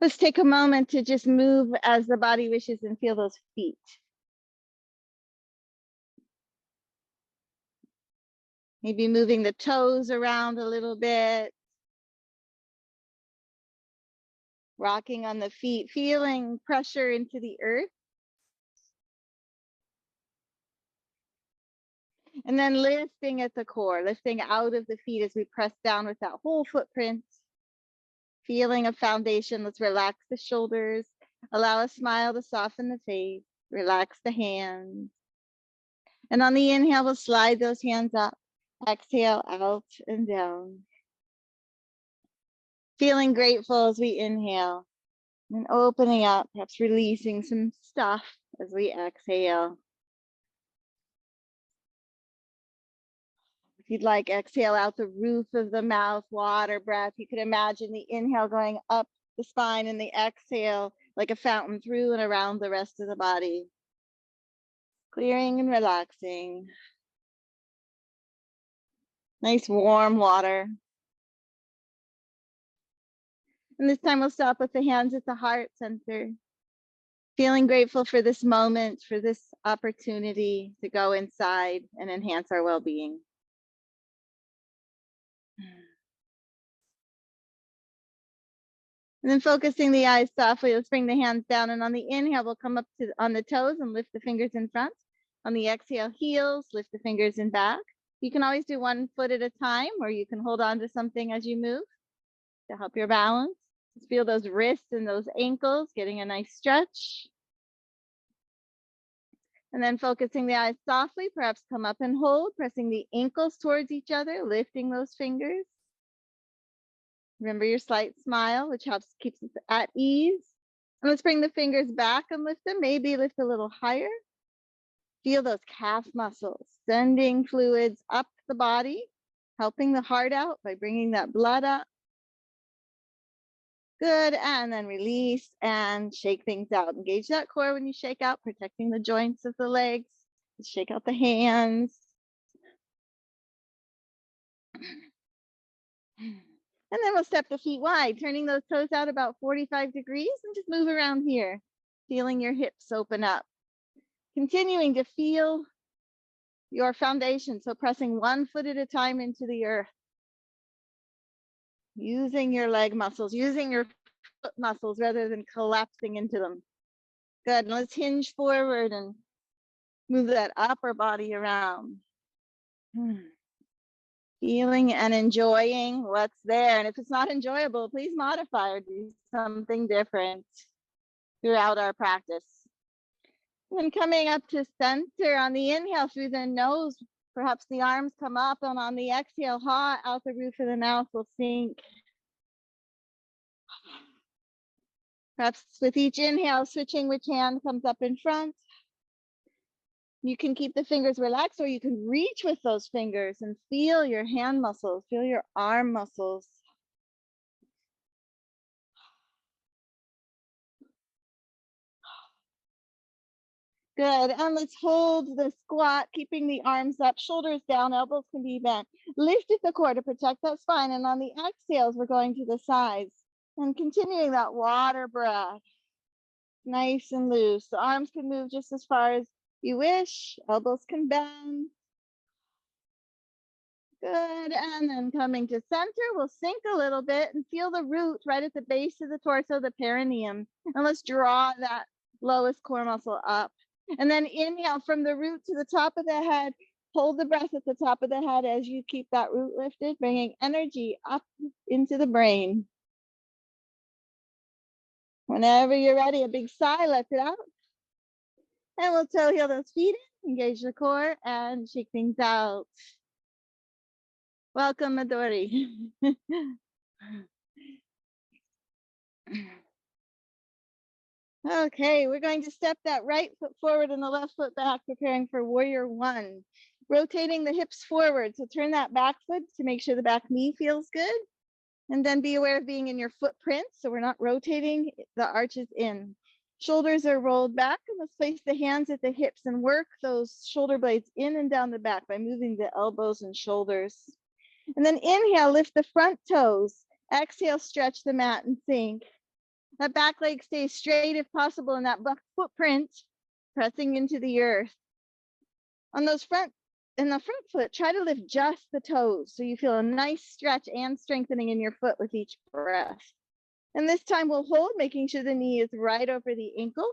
Let's take a moment to just move as the body wishes and feel those feet. Maybe moving the toes around a little bit. Rocking on the feet, feeling pressure into the earth. And then lifting at the core, lifting out of the feet as we press down with that whole footprint. Feeling a foundation. Let's relax the shoulders. Allow a smile to soften the face. Relax the hands. And on the inhale, we'll slide those hands up. Exhale out and down. Feeling grateful as we inhale. And opening up, perhaps releasing some stuff as we exhale. If you'd like, exhale out the roof of the mouth, water breath. You could imagine the inhale going up the spine and the exhale like a fountain through and around the rest of the body. Clearing and relaxing. Nice warm water. And this time we'll stop with the hands at the heart center. Feeling grateful for this moment, for this opportunity to go inside and enhance our well-being. And then focusing the eyes softly, let's bring the hands down, and on the inhale, we'll come up to on the toes and lift the fingers in front. On the exhale, heels, lift the fingers in back. You can always do 1 foot at a time, or you can hold on to something as you move to help your balance. Just feel those wrists and those ankles, getting a nice stretch. And then focusing the eyes softly, perhaps come up and hold, pressing the ankles towards each other, lifting those fingers. Remember your slight smile, which helps keeps us at ease. And let's bring the fingers back and lift them, maybe lift a little higher. Feel those calf muscles, sending fluids up the body, helping the heart out by bringing that blood up. Good, and then release and shake things out. Engage that core when you shake out, protecting the joints of the legs. Shake out the hands. And then we'll step the feet wide, turning those toes out about 45 degrees and just move around here, feeling your hips open up. Continuing to feel your foundation, so pressing 1 foot at a time into the earth. Using your leg muscles, using your foot muscles rather than collapsing into them. Good, and let's hinge forward and move that upper body around. Feeling and enjoying what's there. And if it's not enjoyable, please modify or do something different throughout our practice. And then coming up to center on the inhale through the nose, perhaps the arms come up, and on the exhale, out the roof of the mouth will sink. Perhaps with each inhale, switching which hand comes up in front. You can keep the fingers relaxed, or you can reach with those fingers and feel your hand muscles, feel your arm muscles. Good, and let's hold the squat, keeping the arms up, shoulders down, elbows can be bent. Lift at the core to protect that spine, and on the exhales, we're going to the sides. And continuing that water breath, nice and loose. The arms can move just as far as you wish, elbows can bend. Good, and then coming to center, we'll sink a little bit and feel the root right at the base of the torso, the perineum. And let's draw that lowest core muscle up. And then inhale from the root to the top of the head. Hold the breath at the top of the head as you keep that root lifted, bringing energy up into the brain. Whenever you're ready, a big sigh, let it out. And we'll toe heel those feet in, engage the core, and shake things out. Welcome, Midori. Okay, we're going to step that right foot forward and the left foot back, preparing for warrior one. Rotating the hips forward, so turn that back foot to make sure the back knee feels good. And then be aware of being in your footprint, so we're not rotating the arches in. Shoulders are rolled back, and let's place the hands at the hips and work those shoulder blades in and down the back by moving the elbows and shoulders. And then inhale, lift the front toes. Exhale, stretch the mat and sink. That back leg stays straight if possible, and that footprint pressing into the earth. On those in the front foot, try to lift just the toes so you feel a nice stretch and strengthening in your foot with each breath. And this time we'll hold, making sure the knee is right over the ankle,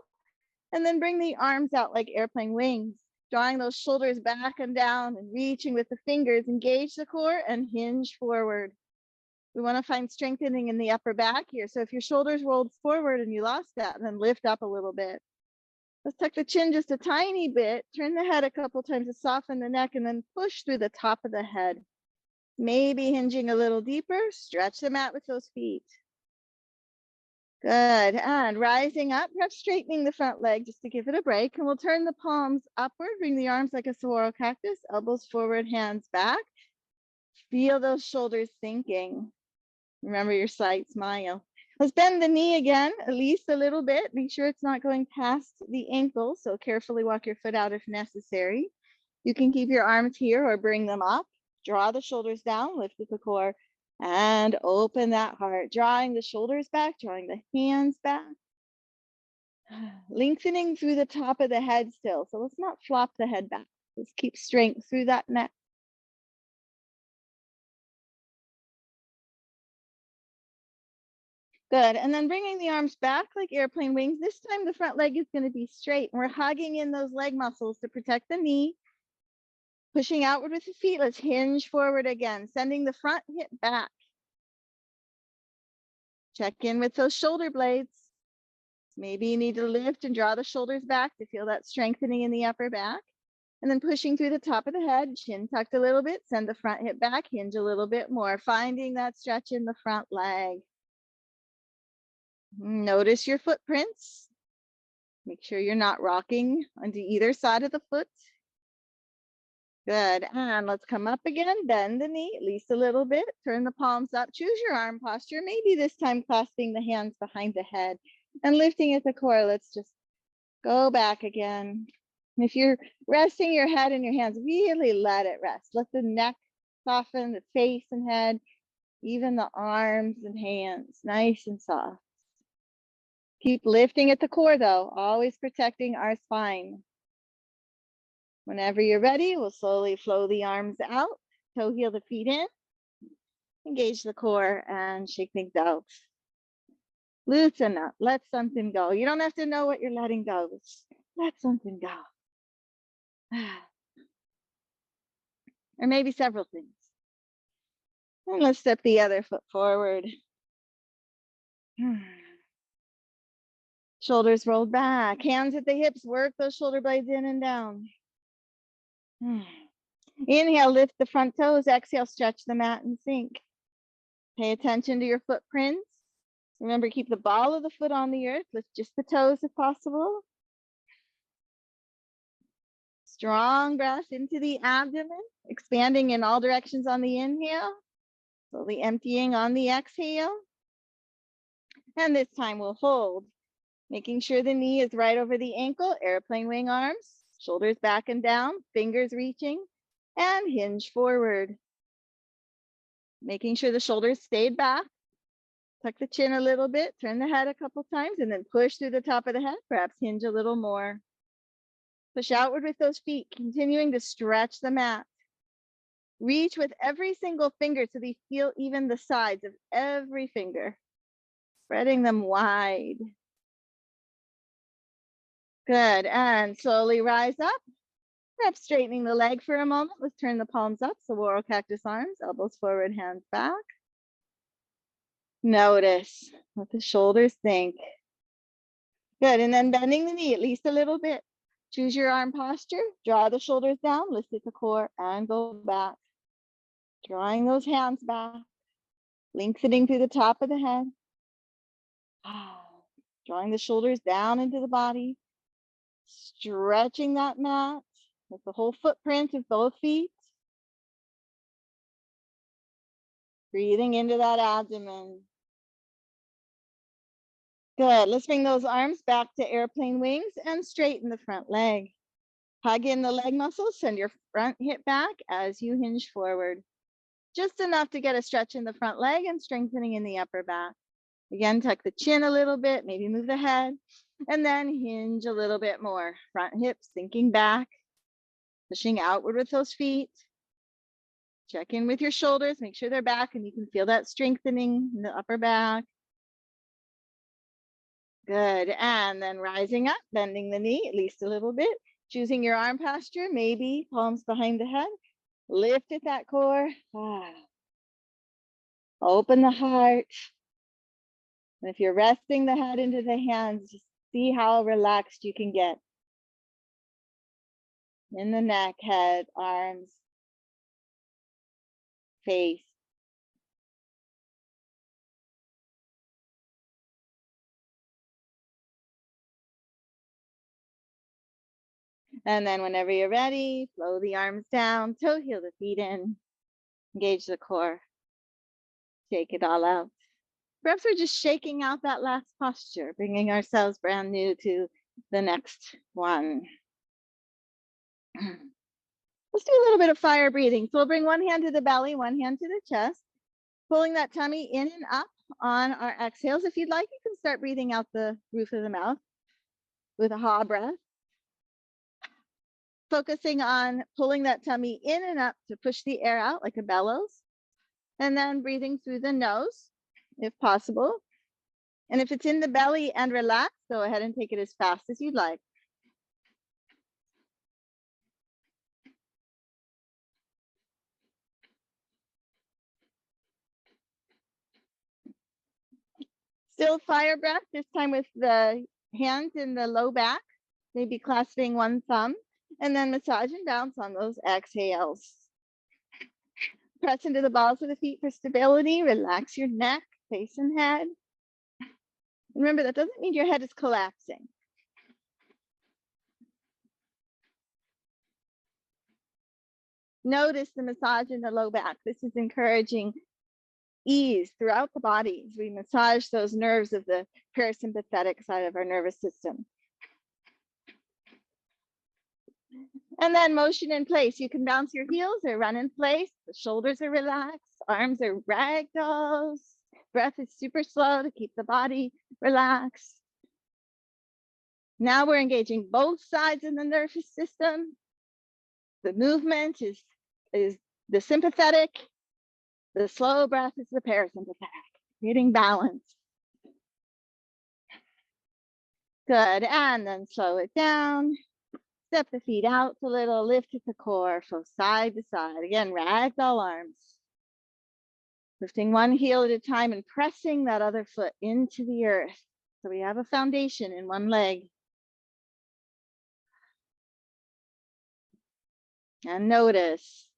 and then bring the arms out like airplane wings, drawing those shoulders back and down and reaching with the fingers. Engage the core and hinge forward. We want to find strengthening in the upper back here. So if your shoulders rolled forward and you lost that, then lift up a little bit. Let's tuck the chin just a tiny bit, turn the head a couple times to soften the neck, and then push through the top of the head. Maybe hinging a little deeper, stretch the mat with those feet. Good, and rising up, perhaps straightening the front leg just to give it a break, and we'll turn the palms upward, bring the arms like a saguaro cactus, elbows forward, hands back. Feel those shoulders sinking. Remember your slight smile. Let's bend the knee again, at least a little bit. Make sure it's not going past the ankle, so carefully walk your foot out if necessary. You can keep your arms here or bring them up. Draw the shoulders down, lift with the core, and open that heart. Drawing the shoulders back, drawing the hands back. Lengthening through the top of the head still, so let's not flop the head back. Let's keep strength through that neck. Good, and then bringing the arms back like airplane wings. This time the front leg is going to be straight. And we're hugging in those leg muscles to protect the knee. Pushing outward with the feet, let's hinge forward again, sending the front hip back. Check in with those shoulder blades. Maybe you need to lift and draw the shoulders back to feel that strengthening in the upper back. And then pushing through the top of the head, chin tucked a little bit, send the front hip back, hinge a little bit more, finding that stretch in the front leg. Notice your footprints. Make sure you're not rocking onto either side of the foot. Good, and let's come up again, bend the knee at least a little bit, turn the palms up, choose your arm posture, maybe this time clasping the hands behind the head and lifting at the core. Let's just go back again. And if you're resting your head in your hands, really let it rest. Let the neck soften, the face and head, even the arms and hands, nice and soft. Keep lifting at the core though, always protecting our spine. Whenever you're ready, we'll slowly flow the arms out, toe heel the feet in, engage the core and shake things out. Loosen up, let something go. You don't have to know what you're letting go, just let something go. Or maybe several things. And let's step the other foot forward. Shoulders rolled back, hands at the hips, work those shoulder blades in and down. Inhale, lift the front toes. Exhale, stretch the mat and sink. Pay attention to your footprints. Remember, keep the ball of the foot on the earth. Lift just the toes if possible. Strong breath into the abdomen, expanding in all directions on the inhale. Slowly emptying on the exhale. And this time we'll hold, making sure the knee is right over the ankle, airplane wing arms, shoulders back and down, fingers reaching, and hinge forward. Making sure the shoulders stayed back. Tuck the chin a little bit, turn the head a couple times, and then push through the top of the head, perhaps hinge a little more. Push outward with those feet, continuing to stretch the mat. Reach with every single finger so they feel even the sides of every finger, spreading them wide. Good, and slowly rise up. Perhaps straightening the leg for a moment. Let's turn the palms up, saguaro cactus arms, elbows forward, hands back. Notice, let the shoulders sink. Good, and then bending the knee at least a little bit. Choose your arm posture, draw the shoulders down, lift at the core, and go back. Drawing those hands back, lengthening through the top of the head. Drawing the shoulders down into the body, stretching that mat with the whole footprint of both feet. Breathing into that abdomen. Good, let's bring those arms back to airplane wings and straighten the front leg. Hug in the leg muscles, send your front hip back as you hinge forward. Just enough to get a stretch in the front leg and strengthening in the upper back. Again, tuck the chin a little bit, maybe move the head, and then hinge a little bit more. Front hips sinking back, pushing outward with those feet. Check in with your shoulders, make sure they're back, and you can feel that strengthening in the upper back. Good, and then rising up, bending the knee at least a little bit, choosing your arm posture, maybe palms behind the head. Lift at that core. Open the heart. And if you're resting the head into the hands, just see how relaxed you can get. In the neck, head, arms, face. And then whenever you're ready, flow the arms down, toe heel the feet in, engage the core, shake it all out. Perhaps we're just shaking out that last posture, bringing ourselves brand new to the next one. Let's do a little bit of fire breathing. So we'll bring one hand to the belly, one hand to the chest, pulling that tummy in and up on our exhales. If you'd like, you can start breathing out the roof of the mouth with a ha breath. Focusing on pulling that tummy in and up to push the air out like a bellows. And then breathing through the nose, if possible. And if it's in the belly and relaxed, go ahead and take it as fast as you'd like. Still fire breath, this time with the hands in the low back, maybe clasping one thumb, and then massage and bounce on those exhales. Press into the balls of the feet for stability, relax your neck, face and head. Remember, that doesn't mean your head is collapsing. Notice the massage in the low back. This is encouraging ease throughout the body as we massage those nerves of the parasympathetic side of our nervous system. And then motion in place. You can bounce your heels or run in place. The shoulders are relaxed, arms are ragdolls. Breath is super slow to keep the body relaxed. Now we're engaging both sides of the nervous system. The movement is the sympathetic. The slow breath is the parasympathetic, creating balance. Good, and then slow it down. Step the feet out a little, lift at the core, flow side to side. Again, ragdoll arms. Lifting one heel at a time and pressing that other foot into the earth. So we have a foundation in one leg. And notice.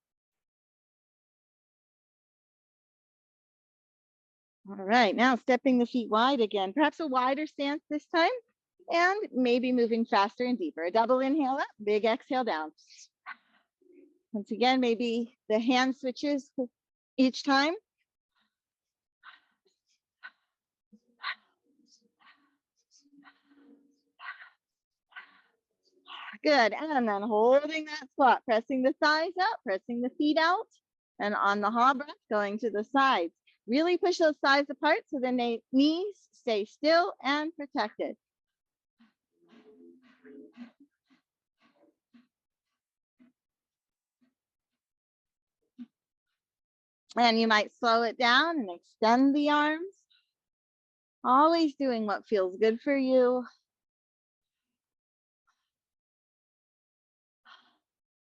All right, now stepping the feet wide again, perhaps a wider stance this time, and maybe moving faster and deeper. A double inhale up, big exhale down. Once again, maybe the hand switches each time. Good, and then holding that squat, pressing the thighs up, pressing the feet out, and on the ha breath, going to the sides. Really push those thighs apart so the knees stay still and protected. And you might slow it down and extend the arms. Always doing what feels good for you.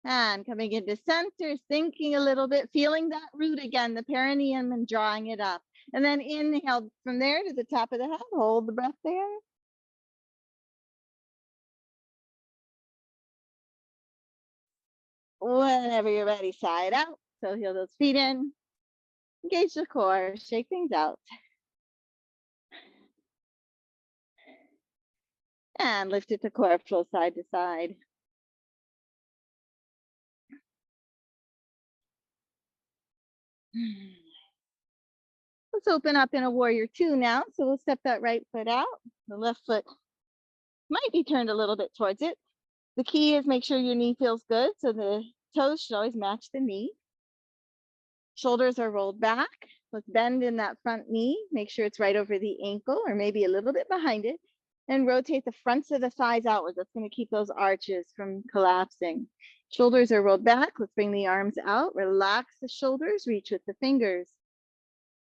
And coming into center, thinking a little bit, feeling that root again, the perineum, and drawing it up. And then inhale from there to the top of the head, hold the breath there. Whenever you're ready, side out. So heel those feet in, engage the core, shake things out. And lift it to core, flow side to side. Let's open up in a warrior two now. So we'll step that right foot out. The left foot might be turned a little bit towards it. The key is make sure your knee feels good. So the toes should always match the knee. Shoulders are rolled back. Let's bend in that front knee. Make sure it's right over the ankle or maybe a little bit behind it. And rotate the fronts of the thighs outwards. That's going to keep those arches from collapsing. Shoulders are rolled back. Let's bring the arms out. Relax the shoulders. Reach with the fingers.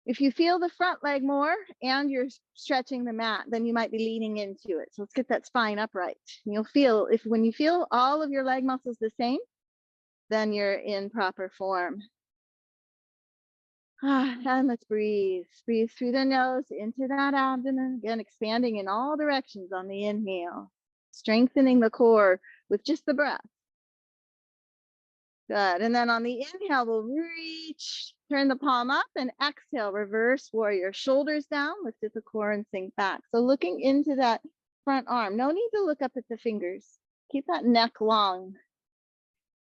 If you feel the front leg more and you're stretching the mat, then you might be leaning into it. So let's get that spine upright. And you'll feel, when you feel all of your leg muscles the same, then you're in proper form. And let's breathe. Breathe through the nose into that abdomen. Again, expanding in all directions on the inhale. Strengthening the core with just the breath. Good. And then on the inhale, we'll reach, turn the palm up, and exhale, reverse warrior. Shoulders down, lift at the core and sink back. So looking into that front arm. No need to look up at the fingers. Keep that neck long.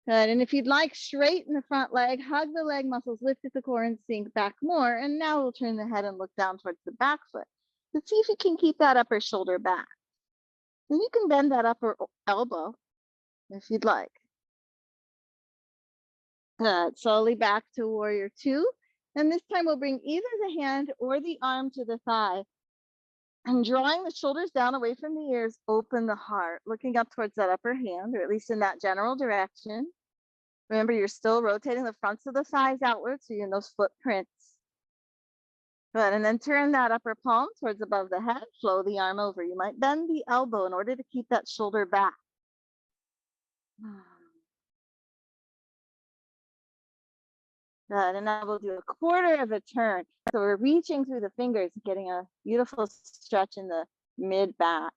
Good. And if you'd like, straighten the front leg, hug the leg muscles, lift at the core and sink back more. And now we'll turn the head and look down towards the back foot. Let's see if you can keep that upper shoulder back. Then you can bend that upper elbow if you'd like. Good. Slowly back to warrior two. And this time we'll bring either the hand or the arm to the thigh. And drawing the shoulders down away from the ears, open the heart, looking up towards that upper hand, or at least in that general direction. Remember, you're still rotating the fronts of the thighs outwards, so you're in those footprints. Good. And then turn that upper palm towards above the head, flow the arm over. You might bend the elbow in order to keep that shoulder back. Good. And now we'll do a quarter of a turn. So we're reaching through the fingers, getting a beautiful stretch in the mid back.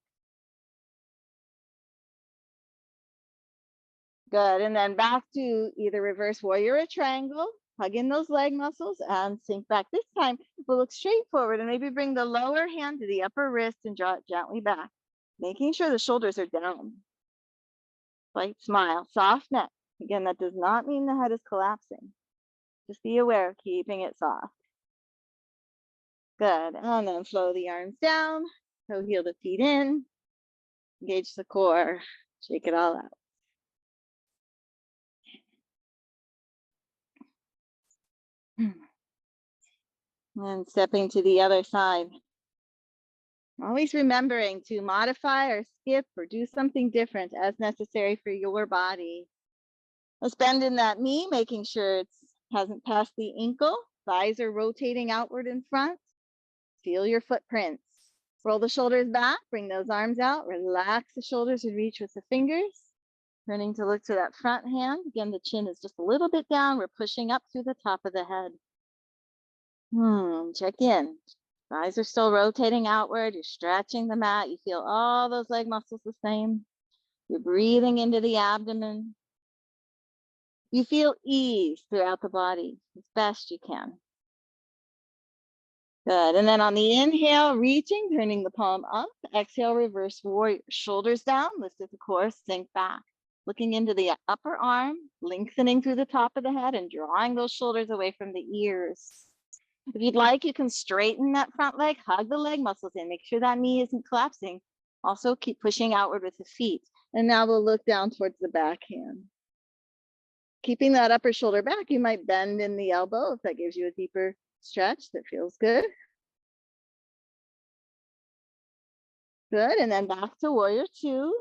Good. And then back to either reverse warrior or triangle. Hug in those leg muscles and sink back. This time we'll look straight forward and maybe bring the lower hand to the upper wrist and draw it gently back, making sure the shoulders are down. Slight smile, soft neck. Again, that does not mean the head is collapsing. Just be aware of keeping it soft. Good. And then flow the arms down. So heel the feet in. Engage the core. Shake it all out. And stepping to the other side. Always remembering to modify or skip or do something different as necessary for your body. Let's bend in that knee, making sure it hasn't passed the ankle. Thighs are rotating outward in front. Feel your footprints. Roll the shoulders back, bring those arms out, relax the shoulders and reach with the fingers. Turning to look to that front hand. Again, the chin is just a little bit down. We're pushing up through the top of the head. Check in. Thighs are still rotating outward. You're stretching the mat. You feel all those leg muscles the same. You're breathing into the abdomen. You feel ease throughout the body as best you can. Good. And then on the inhale, reaching, turning the palm up. Exhale, reverse warrior. Shoulders down, lift at the core, sink back. Looking into the upper arm, lengthening through the top of the head and drawing those shoulders away from the ears. If you'd like, you can straighten that front leg, hug the leg muscles in, make sure that knee isn't collapsing. Also keep pushing outward with the feet. And now we'll look down towards the back hand. Keeping that upper shoulder back, you might bend in the elbow if that gives you a deeper stretch that feels good. Good, and then back to warrior two.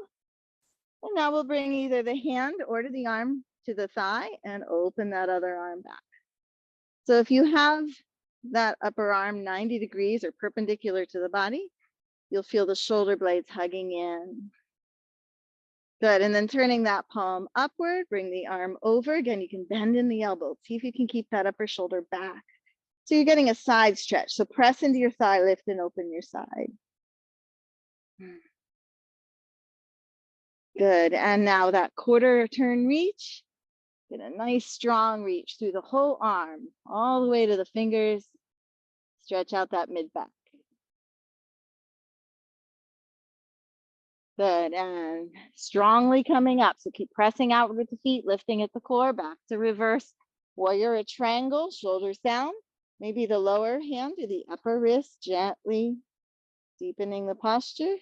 And now we'll bring either the hand or to the arm to the thigh and open that other arm back. So if you have that upper arm 90 degrees or perpendicular to the body, you'll feel the shoulder blades hugging in. Good, and then turning that palm upward, bring the arm over. Again, you can bend in the elbow. See if you can keep that upper shoulder back. So you're getting a side stretch. So press into your thigh, lift and open your side. Good, and now that quarter turn reach. Get a nice strong reach through the whole arm, all the way to the fingers. Stretch out that mid back. Good, and strongly coming up. So keep pressing outward with the feet, lifting at the core, back to reverse warrior, a triangle, shoulders down. Maybe the lower hand to the upper wrist, gently deepening the posture.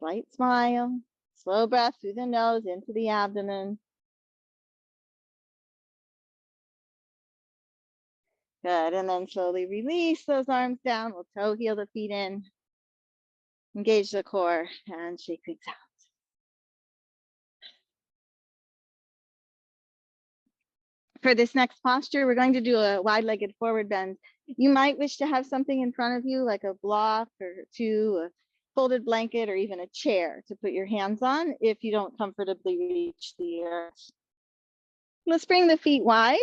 Slight smile, slow breath through the nose into the abdomen. Good, and then slowly release those arms down. We'll toe heel the feet in. Engage the core and shake things out. For this next posture, we're going to do a wide-legged forward bend. You might wish to have something in front of you, like a block or two, a folded blanket, or even a chair to put your hands on if you don't comfortably reach the earth. Let's bring the feet wide,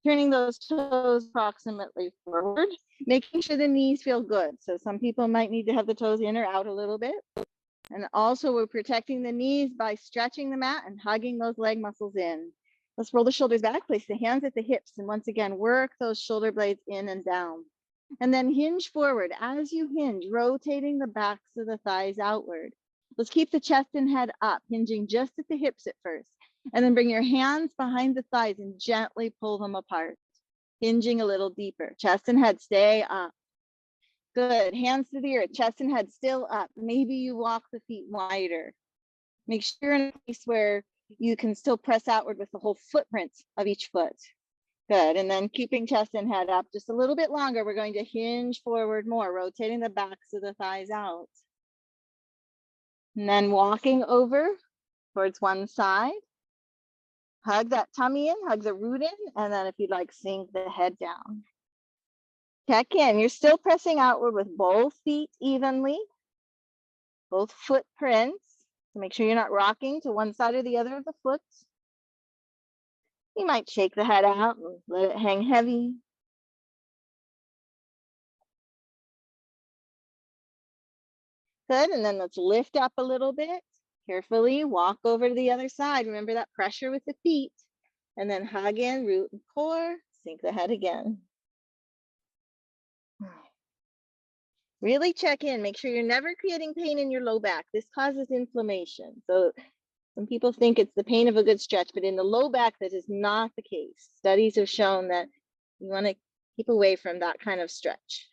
turning those toes approximately forward, making sure the knees feel good. So some people might need to have the toes in or out a little bit. And also we're protecting the knees by stretching the mat and hugging those leg muscles in. Let's roll the shoulders back, place the hands at the hips, and once again, work those shoulder blades in and down. And then hinge forward. As you hinge, rotating the backs of the thighs outward. Let's keep the chest and head up, hinging just at the hips at first. And then bring your hands behind the thighs and gently pull them apart, hinging a little deeper. Chest and head stay up. Good, hands to the earth, chest and head still up. Maybe you walk the feet wider. Make sure you're in a place where you can still press outward with the whole footprint of each foot. Good, and then keeping chest and head up just a little bit longer, we're going to hinge forward more, rotating the backs of the thighs out. And then walking over towards one side. Hug that tummy in, hug the root in, and then if you'd like, sink the head down. Check in, you're still pressing outward with both feet evenly, both footprints. So make sure you're not rocking to one side or the other of the foot. You might shake the head out and let it hang heavy. Good, and then let's lift up a little bit. Carefully walk over to the other side. Remember that pressure with the feet. And then hug in, root and core, sink the head again. Really check in, make sure you're never creating pain in your low back. This causes inflammation. So some people think it's the pain of a good stretch, but in the low back, that is not the case. Studies have shown that you want to keep away from that kind of stretch.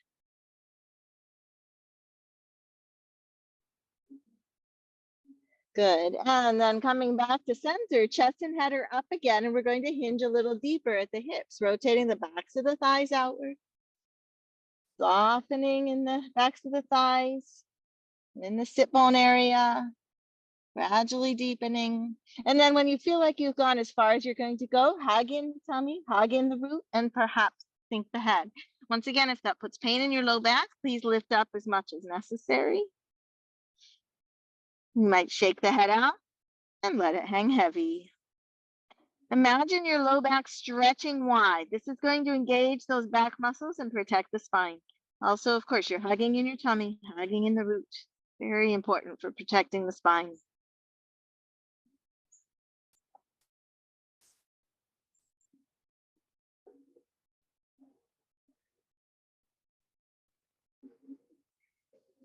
Good, and then coming back to center, chest and head are up again, and we're going to hinge a little deeper at the hips, rotating the backs of the thighs outward. Softening in the backs of the thighs, in the sit bone area, gradually deepening. And then when you feel like you've gone as far as you're going to go, hug in the tummy, hug in the root, and perhaps sink the head. Once again, if that puts pain in your low back, please lift up as much as necessary. You might shake the head out and let it hang heavy. Imagine your low back stretching wide. This is going to engage those back muscles and protect the spine. Also, of course, you're hugging in your tummy, hugging in the root. Very important for protecting the spine.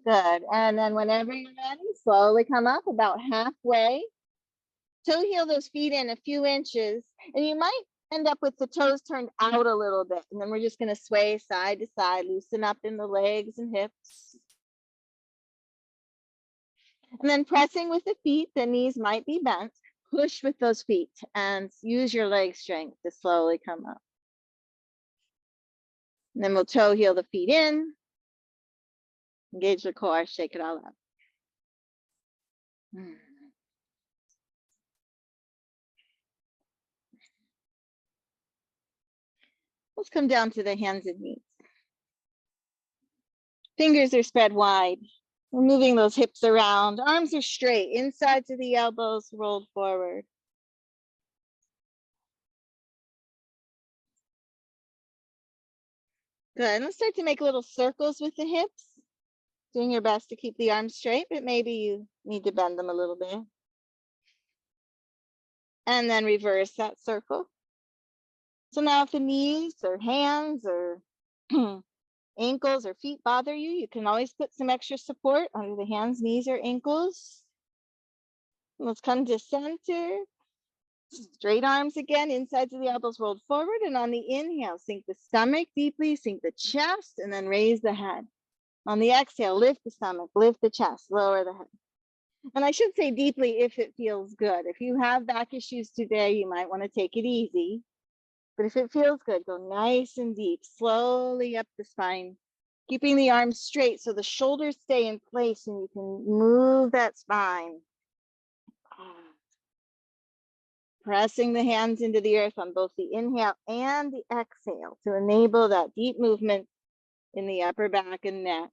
Good, and then whenever you're ready, slowly come up about halfway. Toe heel those feet in a few inches, and you might end up with the toes turned out a little bit. And then we're just going to sway side to side, loosen up in the legs and hips. And then pressing with the feet, the knees might be bent. Push with those feet and use your leg strength to slowly come up. And then we'll toe heel the feet in. Engage the core, shake it all up. Let's come down to the hands and knees. Fingers are spread wide. We're moving those hips around. Arms are straight, insides of the elbows rolled forward. Good. Let's start to make little circles with the hips. Doing your best to keep the arms straight, but maybe you need to bend them a little bit. And then reverse that circle. So now if the knees or hands or ankles or feet bother you, you can always put some extra support under the hands, knees, or ankles. Let's come to center. Straight arms again, insides of the elbows rolled forward. And on the inhale, sink the stomach deeply, sink the chest, and then raise the head. On the exhale, lift the stomach, lift the chest, lower the head. And I should say deeply if it feels good. If you have back issues today, you might want to take it easy. But if it feels good, go nice and deep, slowly up the spine, keeping the arms straight so the shoulders stay in place and you can move that spine. Pressing the hands into the earth on both the inhale and the exhale to enable that deep movement in the upper back and neck.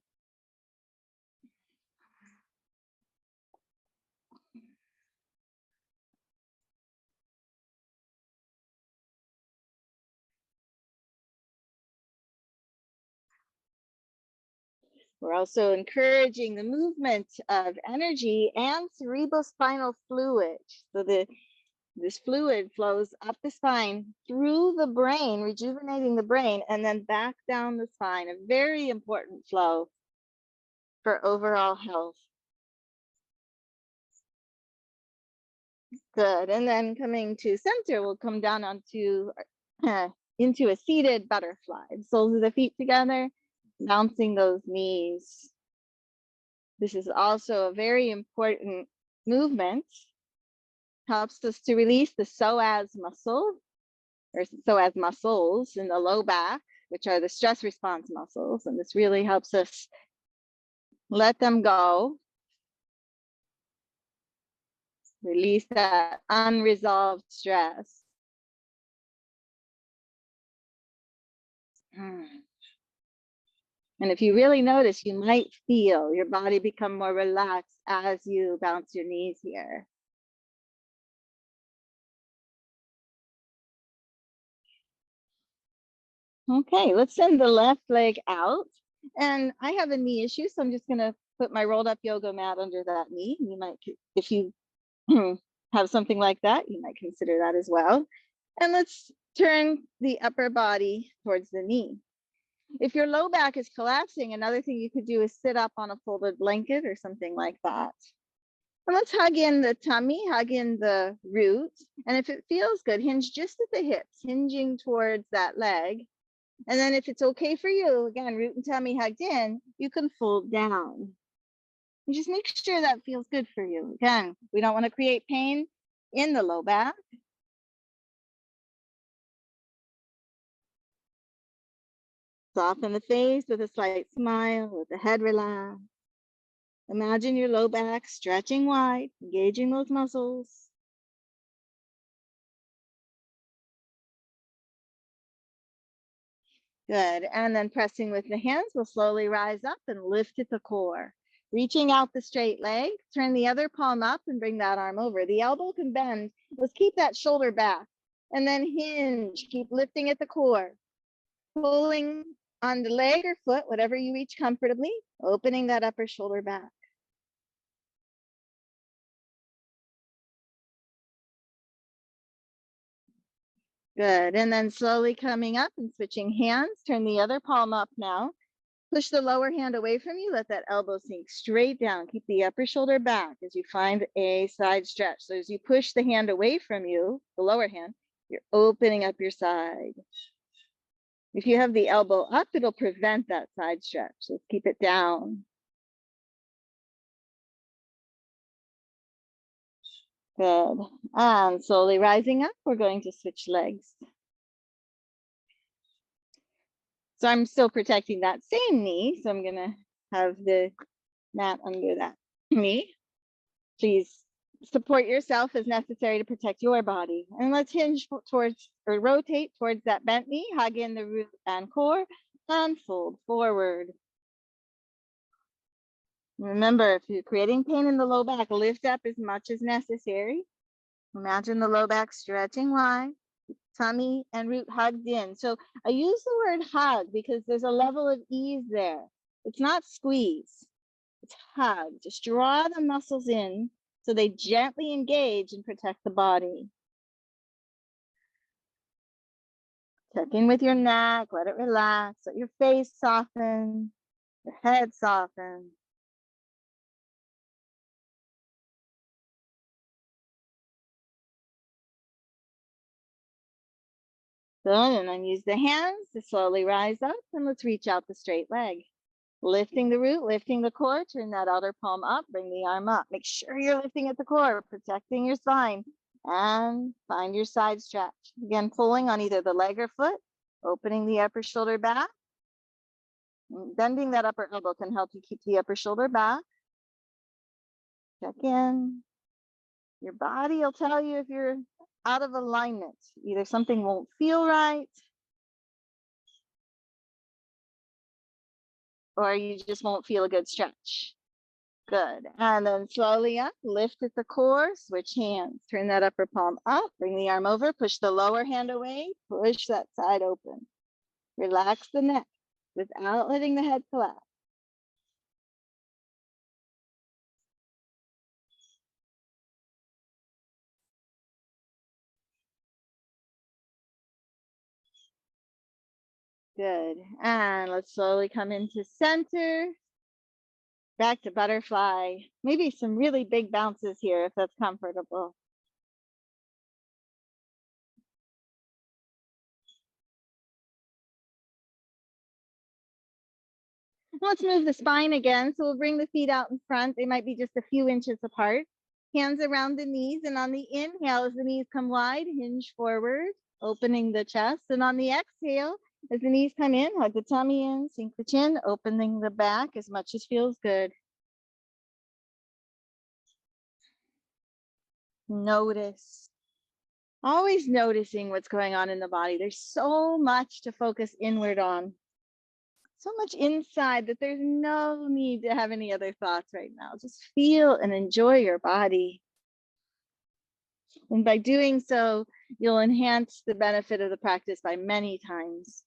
We're also encouraging the movement of energy and cerebrospinal fluid. So this fluid flows up the spine through the brain, rejuvenating the brain, and then back down the spine. A very important flow for overall health. Good. And then coming to center, we'll come down onto into a seated butterfly. Soles of the feet together, bouncing those knees. This is also a very important movement. Helps us to release the psoas muscle, or psoas muscles in the low back, which are the stress response muscles. And this really helps us let them go. Release that unresolved stress. And if you really notice, you might feel your body become more relaxed as you bounce your knees here. Okay, let's send the left leg out. And I have a knee issue, so I'm just going to put my rolled up yoga mat under that knee. You might, if you have something like that, you might consider that as well. And let's turn the upper body towards the knee. If your low back is collapsing, another thing you could do is sit up on a folded blanket or something like that. And let's hug in the tummy, hug in the root. And if it feels good, hinge just at the hips, hinging towards that leg. And then if it's okay for you, again, root and tummy hugged in, you can fold down. And just make sure that feels good for you. Again, we don't want to create pain in the low back. Soften the face with a slight smile, with the head relaxed. Imagine your low back stretching wide, engaging those muscles. Good. And then pressing with the hands, we'll slowly rise up and lift at the core. Reaching out the straight leg, turn the other palm up and bring that arm over. The elbow can bend. Let's keep that shoulder back. And then hinge, keep lifting at the core. Pulling on the leg or foot, whatever you reach comfortably, opening that upper shoulder back. Good. And then slowly coming up and switching hands. Turn the other palm up now. Push the lower hand away from you. Let that elbow sink straight down. Keep the upper shoulder back as you find a side stretch. So as you push the hand away from you, the lower hand, you're opening up your side. If you have the elbow up, it'll prevent that side stretch. So keep it down. Good. And slowly rising up, we're going to switch legs. So I'm still protecting that same knee. So I'm going to have the mat under that knee. Please support yourself as necessary to protect your body. And let's hinge towards or rotate towards that bent knee, hug in the root and core, and fold forward. Remember, if you're creating pain in the low back, lift up as much as necessary. Imagine the low back stretching wide, tummy and root hugged in. So I use the word hug because there's a level of ease there. It's not squeeze, it's hug. Just draw the muscles in so they gently engage and protect the body. Check in with your neck, let it relax, let your face soften, your head soften. Good, and then use the hands to slowly rise up, and let's reach out the straight leg. Lifting the root, lifting the core, turn that outer palm up, bring the arm up. Make sure you're lifting at the core, protecting your spine. And find your side stretch. Again, pulling on either the leg or foot, opening the upper shoulder back. Bending that upper elbow can help you keep the upper shoulder back. Check in. Your body will tell you if you're out of alignment. Either something won't feel right, or you just won't feel a good stretch. Good. And then slowly up, lift at the core, switch hands. Turn that upper palm up, bring the arm over, push the lower hand away, push that side open. Relax the neck without letting the head collapse. Good. And let's slowly come into center. Back to butterfly. Maybe some really big bounces here if that's comfortable. Let's move the spine again. So we'll bring the feet out in front. They might be just a few inches apart. Hands around the knees. And on the inhale, as the knees come wide, hinge forward, opening the chest. And on the exhale, as the knees come in, hug the tummy in, sink the chin, opening the back as much as feels good. Notice. Always noticing what's going on in the body. There's so much to focus inward on. So much inside that there's no need to have any other thoughts right now. Just feel and enjoy your body. And by doing so, you'll enhance the benefit of the practice by many times.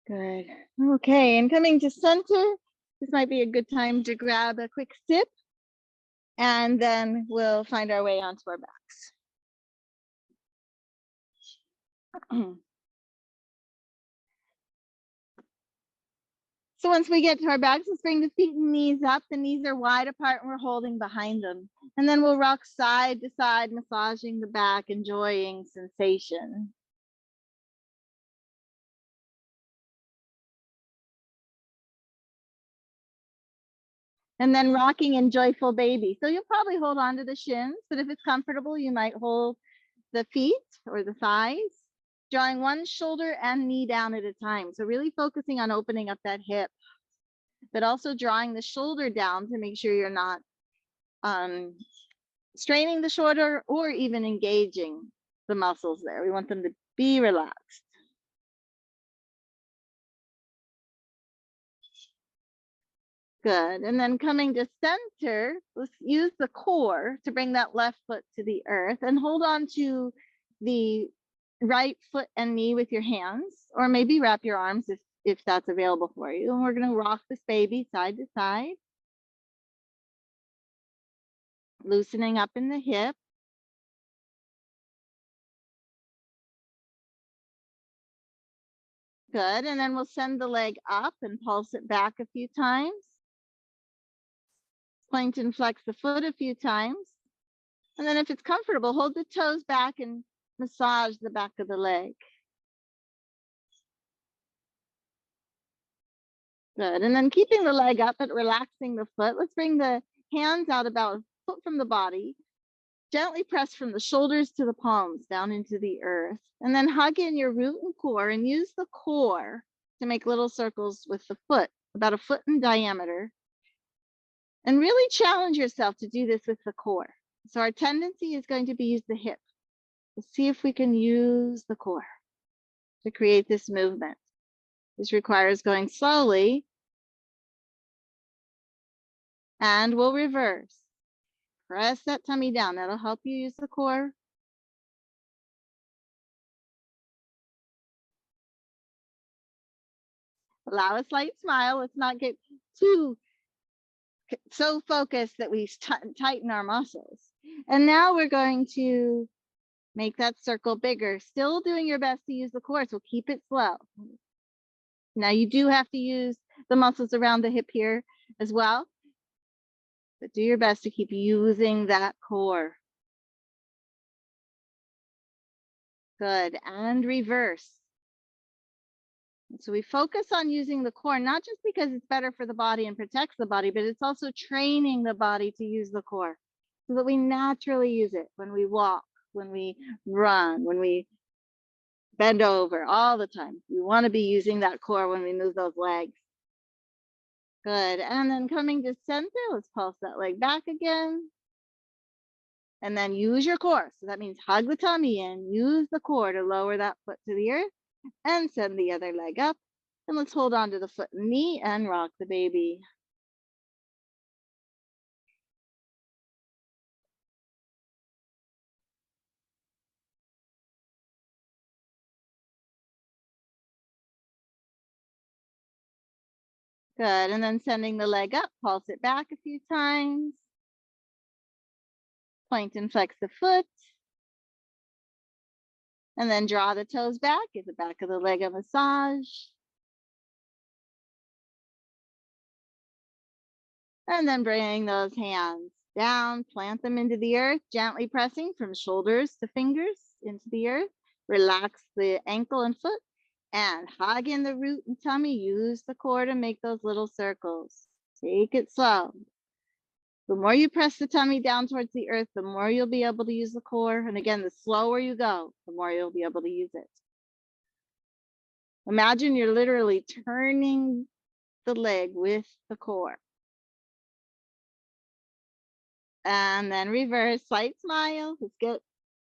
Good. Okay, and coming to center, this might be a good time to grab a quick sip, and then we'll find our way onto our backs. So once we get to our backs, let's bring the feet and knees up. The knees are wide apart and we're holding behind them. And then we'll rock side to side, massaging the back, enjoying sensation. And then rocking in joyful baby. So you'll probably hold on to the shins, but if it's comfortable, you might hold the feet or the thighs, drawing one shoulder and knee down at a time. So really focusing on opening up that hip, but also drawing the shoulder down to make sure you're not straining the shoulder or even engaging the muscles there. We want them to be relaxed. Good. And then coming to center, let's use the core to bring that left foot to the earth and hold on to the right foot and knee with your hands, or maybe wrap your arms if that's available for you. And we're going to rock this baby side to side, loosening up in the hip. Good. And then we'll send the leg up and pulse it back a few times. Point and flex the foot a few times. And then if it's comfortable, hold the toes back and massage the back of the leg. Good. And then keeping the leg up but relaxing the foot. Let's bring the hands out about a foot from the body. Gently press from the shoulders to the palms down into the earth. And then hug in your root and core and use the core to make little circles with the foot, about a foot in diameter. And really challenge yourself to do this with the core. So our tendency is going to be use the hip. Let's see if we can use the core to create this movement. This requires going slowly. And we'll reverse. Press that tummy down. That'll help you use the core. Allow a slight smile. Let's not get so focused that we tighten our muscles. And now we're going to make that circle bigger. Still doing your best to use the core, so keep it slow. Now you do have to use the muscles around the hip here as well, but do your best to keep using that core. Good. And reverse. So we focus on using the core, not just because it's better for the body and protects the body, but it's also training the body to use the core so that we naturally use it when we walk, when we run, when we bend over, all the time. We want to be using that core when we move those legs. Good. And then coming to center, let's pulse that leg back again. And then use your core. So that means hug the tummy in, use the core to lower that foot to the earth and send the other leg up. And let's hold on to the foot and knee and rock the baby. Good. And then sending the leg up, pulse it back a few times. Point and flex the foot. And then draw the toes back, give the back of the leg a massage. And then bring those hands down, plant them into the earth, gently pressing from shoulders to fingers into the earth. Relax the ankle and foot and hug in the root and tummy. Use the core to make those little circles. Take it slow. The more you press the tummy down towards the earth, the more you'll be able to use the core. And again, the slower you go, the more you'll be able to use it. Imagine you're literally turning the leg with the core. And then reverse, slight smile.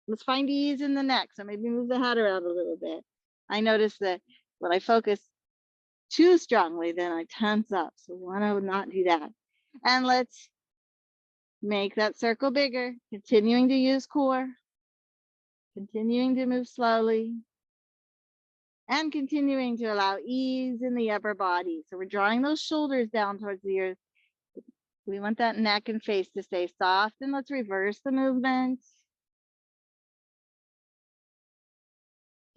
Let's find ease in the neck. So maybe move the head around a little bit. I notice that when I focus too strongly, then I tense up. So we want to not do that. And let's make that circle bigger, continuing to use core, continuing to move slowly, and continuing to allow ease in the upper body. So we're drawing those shoulders down towards the earth. We want that neck and face to stay soft. And let's reverse the movement.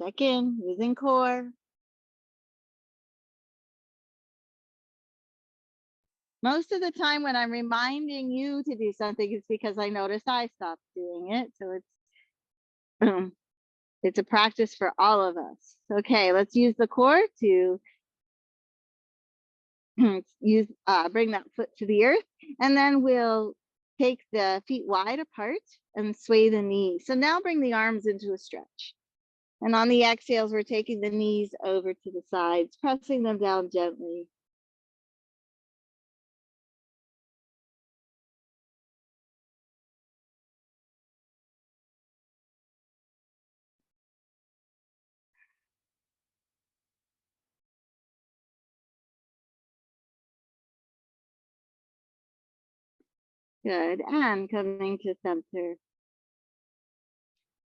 Check in, using core. Most of the time when I'm reminding you to do something, it's because I notice I stopped doing it. So it's a practice for all of us. Okay, let's use the core to bring that foot to the earth, and then we'll take the feet wide apart and sway the knees. So now bring the arms into a stretch. And on the exhales, we're taking the knees over to the sides, pressing them down gently. Good, and coming to center.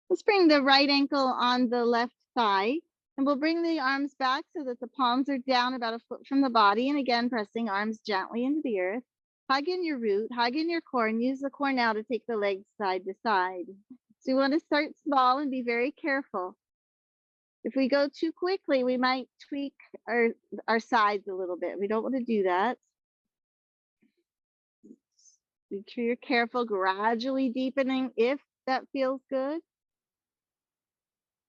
Let's bring the right ankle on the left thigh, and we'll bring the arms back so that the palms are down about a foot from the body. And again, pressing arms gently into the earth. Hug in your root, hug in your core, and use the core now to take the legs side to side. So you want to start small and be very careful. If we go too quickly, we might tweak our sides a little bit. We don't want to do that. Make sure you're careful, gradually deepening if that feels good.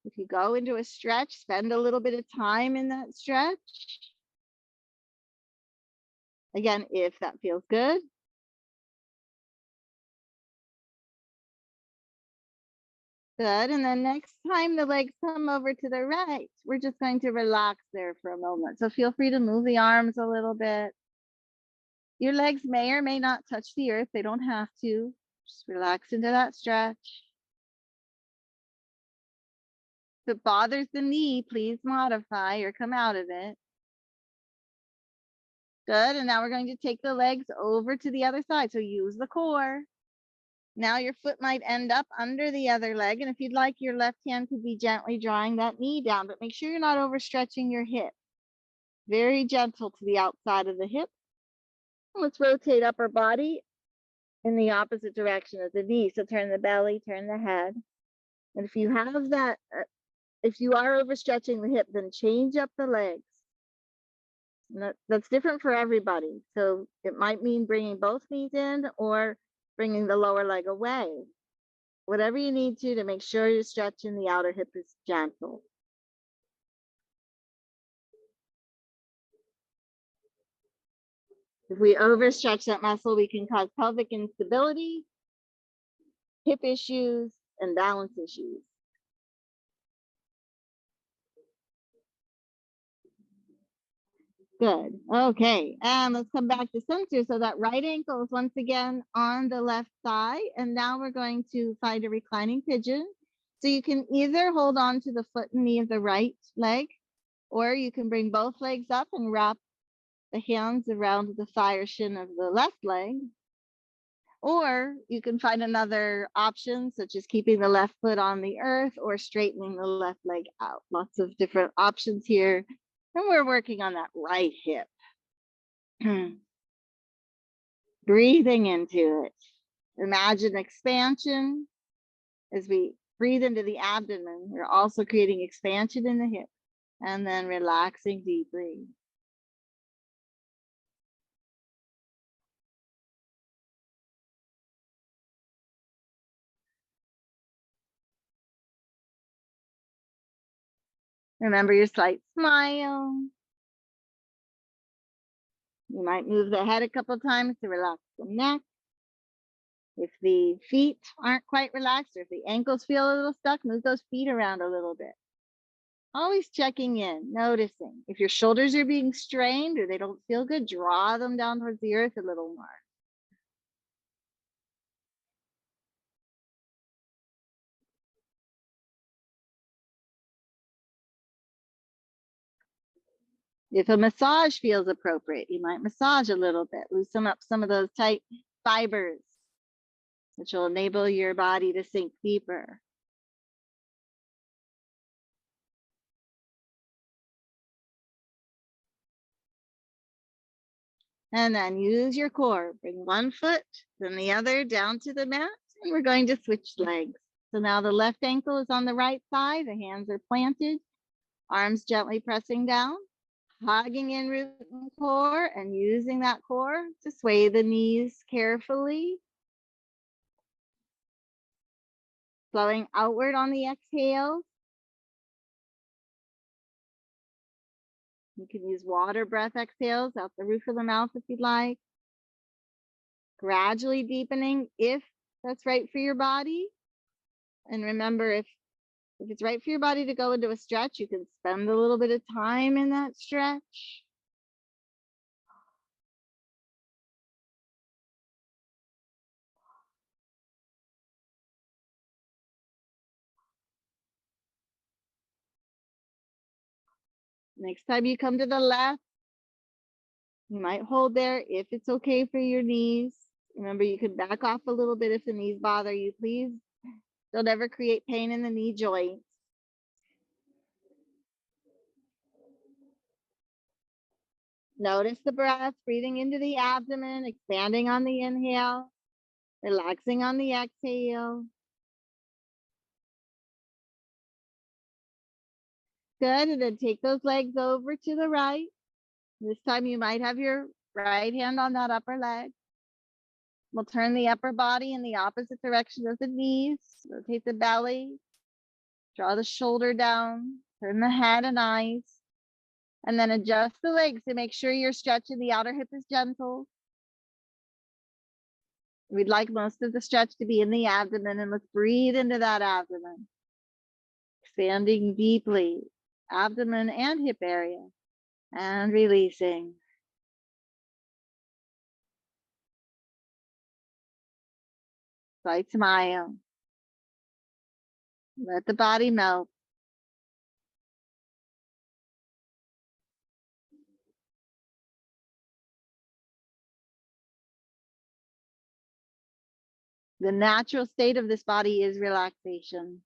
If you go into a stretch, spend a little bit of time in that stretch. Again, if that feels good. Good, and then next time the legs come over to the right, we're just going to relax there for a moment. So feel free to move the arms a little bit. Your legs may or may not touch the earth. They don't have to. Just relax into that stretch. If it bothers the knee, please modify or come out of it. Good, and now we're going to take the legs over to the other side. So use the core. Now your foot might end up under the other leg. And if you'd like, your left hand could be gently drawing that knee down, but make sure you're not overstretching your hip. Very gentle to the outside of the hip. Let's rotate upper body in the opposite direction of the knee. So turn the belly, turn the head. And if you have that, if you are overstretching the hip, then change up the legs. That's different for everybody. So it might mean bringing both knees in or bringing the lower leg away. Whatever you need to make sure you're stretching the outer hip is gentle. If we overstretch that muscle, we can cause pelvic instability, hip issues, and balance issues. Good. Okay. And let's come back to center. So that right ankle is once again on the left thigh. And now we're going to find a reclining pigeon. So you can either hold on to the foot and knee of the right leg, or you can bring both legs up and wrap the hands around the thigh or shin of the left leg. Or you can find another option, such as keeping the left foot on the earth or straightening the left leg out. Lots of different options here. And we're working on that right hip. Breathing into it. Imagine expansion. As we breathe into the abdomen, we're also creating expansion in the hip and then relaxing deeply. Remember your slight smile. You might move the head a couple times to relax the neck. If the feet aren't quite relaxed or if the ankles feel a little stuck, move those feet around a little bit. Always checking in, noticing. If your shoulders are being strained or they don't feel good, draw them down towards the earth a little more. If a massage feels appropriate, you might massage a little bit, loosen up some of those tight fibers, which will enable your body to sink deeper. And then use your core. Bring one foot, then the other down to the mat, and we're going to switch legs. So now the left ankle is on the right side, the hands are planted, arms gently pressing down, hugging in root and core, and using that core to sway the knees carefully. Flowing outward on the exhale. You can use water breath exhales out the roof of the mouth if you'd like. Gradually deepening if that's right for your body. And remember, if it's right for your body to go into a stretch, you can spend a little bit of time in that stretch. Next time you come to the left, you might hold there if it's okay for your knees. Remember, you can back off a little bit if the knees bother you. Please don't ever create pain in the knee joints. Notice the breath, breathing into the abdomen, expanding on the inhale, relaxing on the exhale. Good, and then take those legs over to the right. This time you might have your right hand on that upper leg. We'll turn the upper body in the opposite direction of the knees. Rotate the belly. Draw the shoulder down. Turn the head and eyes. And then adjust the legs to make sure you're stretching the outer hip is gentle. We'd like most of the stretch to be in the abdomen, and let's breathe into that abdomen. Expanding deeply, abdomen and hip area, and releasing. Slight smile. Let the body melt. The natural state of this body is relaxation.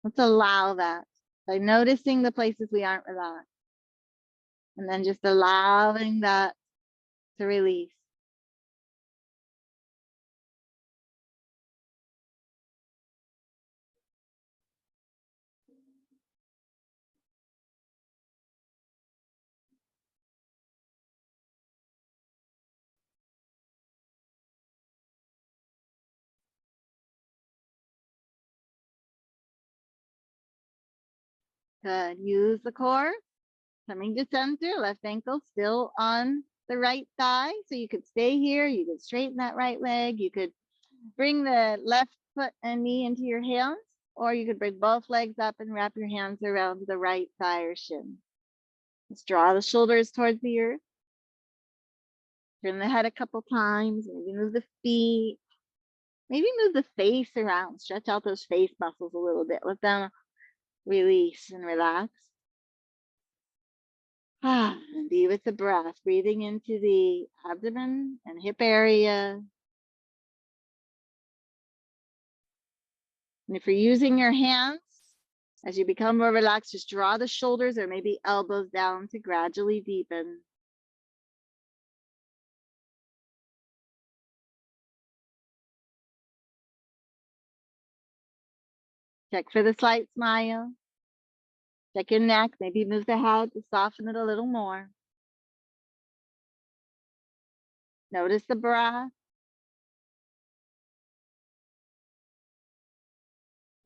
Let's allow that by noticing the places we aren't relaxed. And then just allowing that to release. Good. Use the core. Coming to center, left ankle still on the right thigh. So you could stay here. You could straighten that right leg. You could bring the left foot and knee into your hands, or you could bring both legs up and wrap your hands around the right thigh or shin. Let's draw the shoulders towards the earth. Turn the head a couple times. Maybe move the feet. Maybe move the face around. Stretch out those face muscles a little bit. Let them release and relax. And be with the breath, breathing into the abdomen and hip area. And if you're using your hands, as you become more relaxed, just draw the shoulders or maybe elbows down to gradually deepen. Check for the slight smile. Check your neck, maybe move the head to soften it a little more. Notice the breath.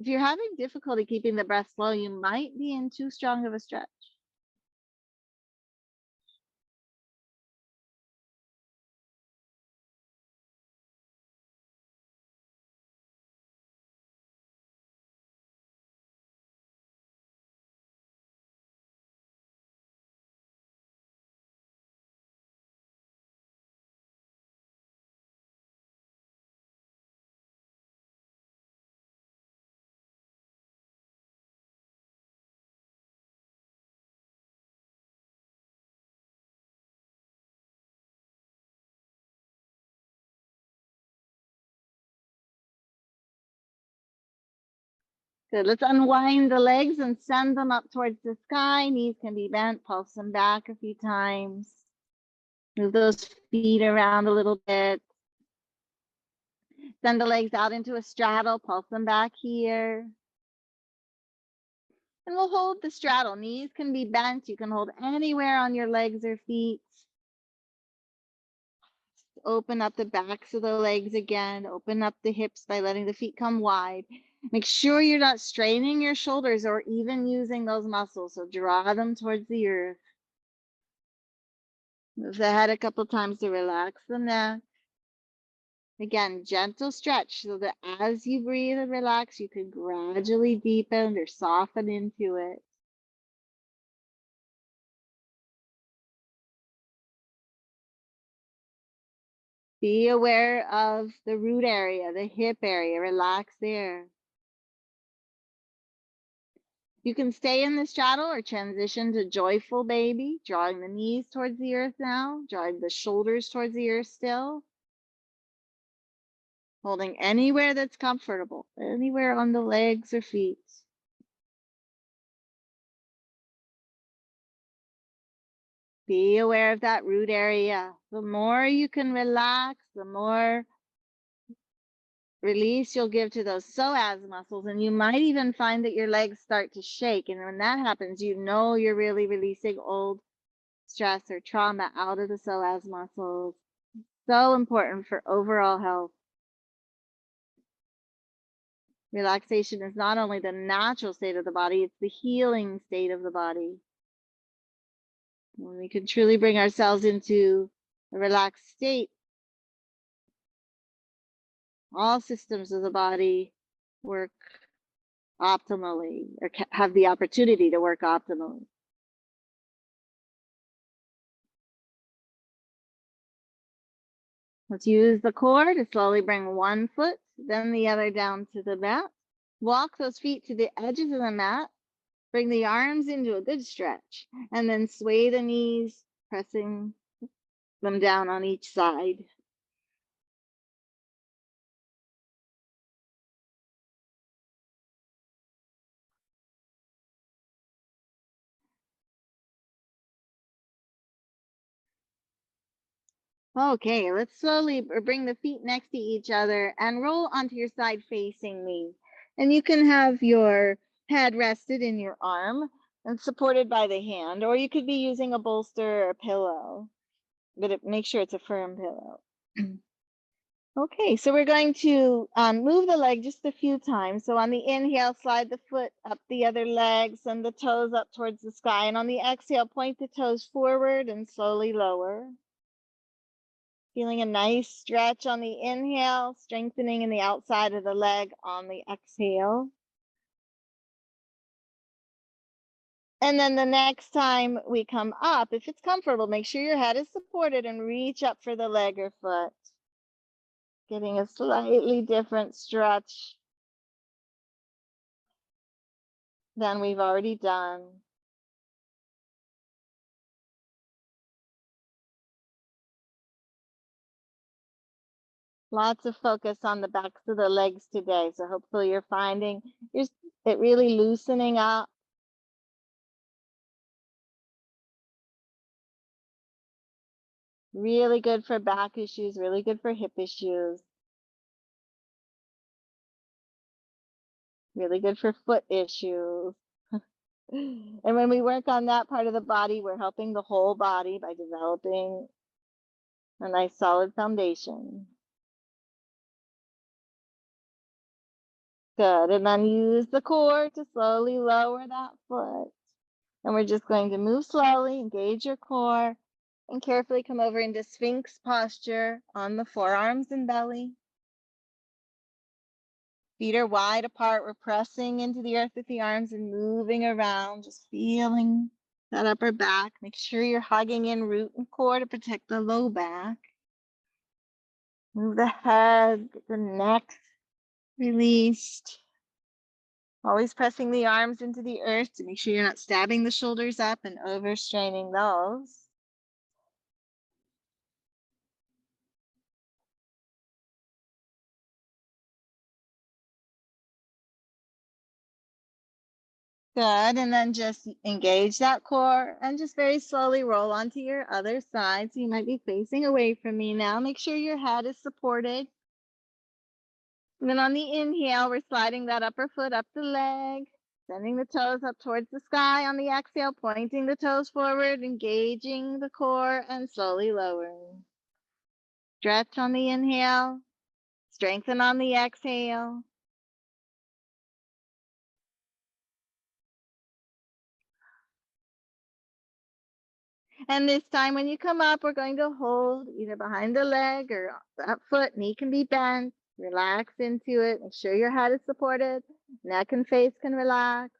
If you're having difficulty keeping the breath slow, you might be in too strong of a stretch. Good. Let's unwind the legs and send them up towards the sky. Knees can be bent. Pulse them back a few times. Move those feet around a little bit. Send the legs out into a straddle. Pulse them back here. And we'll hold the straddle. Knees can be bent. You can hold anywhere on your legs or feet. Open up the backs of the legs again. Open up the hips by letting the feet come wide. Make sure you're not straining your shoulders or even using those muscles. So draw them towards the earth. Move the head a couple times to relax the neck. Again, gentle stretch so that as you breathe and relax, you can gradually deepen or soften into it. Be aware of the root area, the hip area. Relax there. You can stay in the straddle or transition to joyful baby, drawing the knees towards the earth now, drawing the shoulders towards the earth still. Holding anywhere that's comfortable, anywhere on the legs or feet. Be aware of that root area. The more you can relax, the more release you'll give to those psoas muscles, and you might even find that your legs start to shake. And when that happens, you know you're really releasing old stress or trauma out of the psoas muscles. So important for overall health. Relaxation is not only the natural state of the body, it's the healing state of the body. When we can truly bring ourselves into a relaxed state, all systems of the body work optimally, or have the opportunity to work optimally. Let's use the core to slowly bring one foot, then the other down to the mat. Walk those feet to the edges of the mat. Bring the arms into a good stretch, and then sway the knees, pressing them down on each side. Okay, let's slowly bring the feet next to each other and roll onto your side facing me. And you can have your head rested in your arm and supported by the hand, or you could be using a bolster or a pillow, but make sure it's a firm pillow. Okay, so we're going to move the leg just a few times. So on the inhale, slide the foot up the other leg, send the toes up towards the sky. And on the exhale, point the toes forward and slowly lower. Feeling a nice stretch on the inhale, strengthening in the outside of the leg on the exhale. And then the next time we come up, if it's comfortable, make sure your head is supported and reach up for the leg or foot. Getting a slightly different stretch than we've already done. Lots of focus on the backs of the legs today. So hopefully you're finding it really loosening up. Really good for back issues, really good for hip issues. Really good for foot issues. And when we work on that part of the body, we're helping the whole body by developing a nice solid foundation. Good. And then use the core to slowly lower that foot. And we're just going to move slowly, engage your core, and carefully come over into Sphinx posture on the forearms and belly. Feet are wide apart. We're pressing into the earth with the arms and moving around, just feeling that upper back. Make sure you're hugging in root and core to protect the low back. Move the head, get the neck released. Always pressing the arms into the earth to make sure you're not stabbing the shoulders up and overstraining those. Good, and then just engage that core and just very slowly roll onto your other side. So you might be facing away from me now. Make sure your head is supported. And then on the inhale, we're sliding that upper foot up the leg, sending the toes up towards the sky. On the exhale, pointing the toes forward, engaging the core and slowly lowering. Stretch on the inhale, strengthen on the exhale. And this time when you come up, we're going to hold either behind the leg or that foot. Knee can be bent. Relax into it. Make sure your head is supported. Neck and face can relax.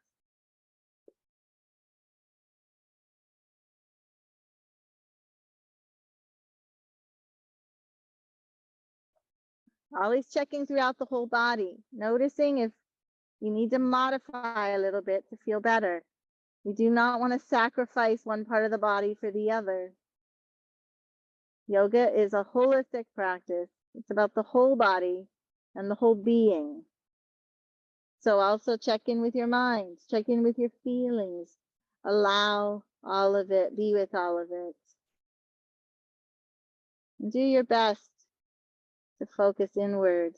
Always checking throughout the whole body, noticing if you need to modify a little bit to feel better. You do not want to sacrifice one part of the body for the other. Yoga is a holistic practice. It's about the whole body and the whole being. So also check in with your mind, check in with your feelings, allow all of it, be with all of it. And do your best to focus inward.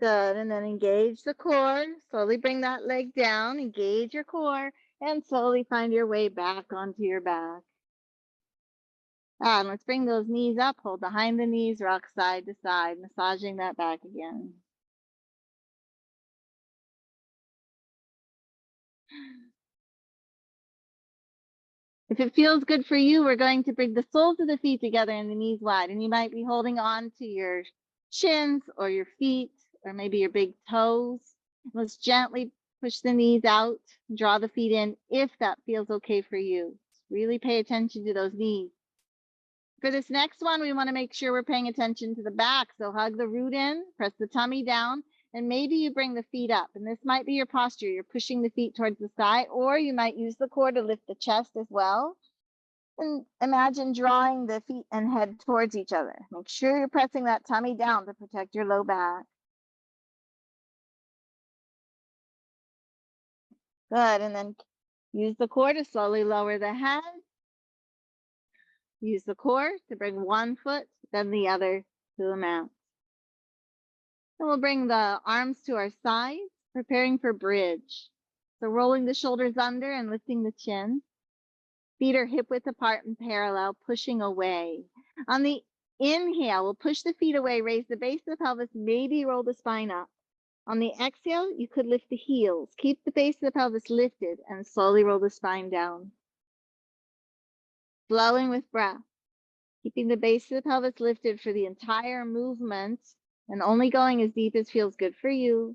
Good, and then engage the core. Slowly bring that leg down, engage your core, and slowly find your way back onto your back. And let's bring those knees up, hold behind the knees, rock side to side, massaging that back again. If it feels good for you, we're going to bring the soles of the feet together and the knees wide. And you might be holding on to your shins or your feet or maybe your big toes. Let's gently push the knees out, draw the feet in if that feels okay for you. Really pay attention to those knees. For this next one, we want to make sure we're paying attention to the back. So hug the root in, press the tummy down, and maybe you bring the feet up. And this might be your posture. You're pushing the feet towards the sky, or you might use the core to lift the chest as well. And imagine drawing the feet and head towards each other. Make sure you're pressing that tummy down to protect your low back. Good, and then use the core to slowly lower the head. Use the core to bring one foot, then the other to the mat. And we'll bring the arms to our sides, preparing for bridge. So rolling the shoulders under and lifting the chin. Feet are hip width apart and parallel, pushing away. On the inhale, we'll push the feet away, raise the base of the pelvis, maybe roll the spine up. On the exhale, you could lift the heels. Keep the base of the pelvis lifted and slowly roll the spine down. Flowing with breath. Keeping the base of the pelvis lifted for the entire movement and only going as deep as feels good for you.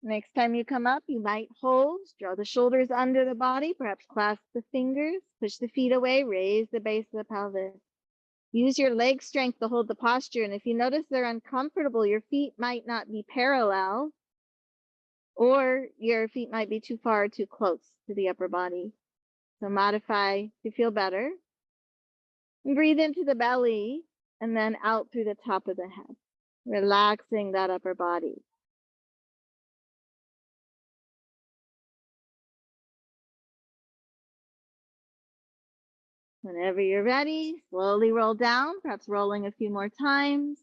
Next time you come up, you might hold, draw the shoulders under the body, perhaps clasp the fingers, push the feet away, raise the base of the pelvis. Use your leg strength to hold the posture. And if you notice they're uncomfortable, your feet might not be parallel, or your feet might be too far or too close to the upper body. So modify to feel better. And breathe into the belly and then out through the top of the head, relaxing that upper body. Whenever you're ready, slowly roll down, perhaps rolling a few more times.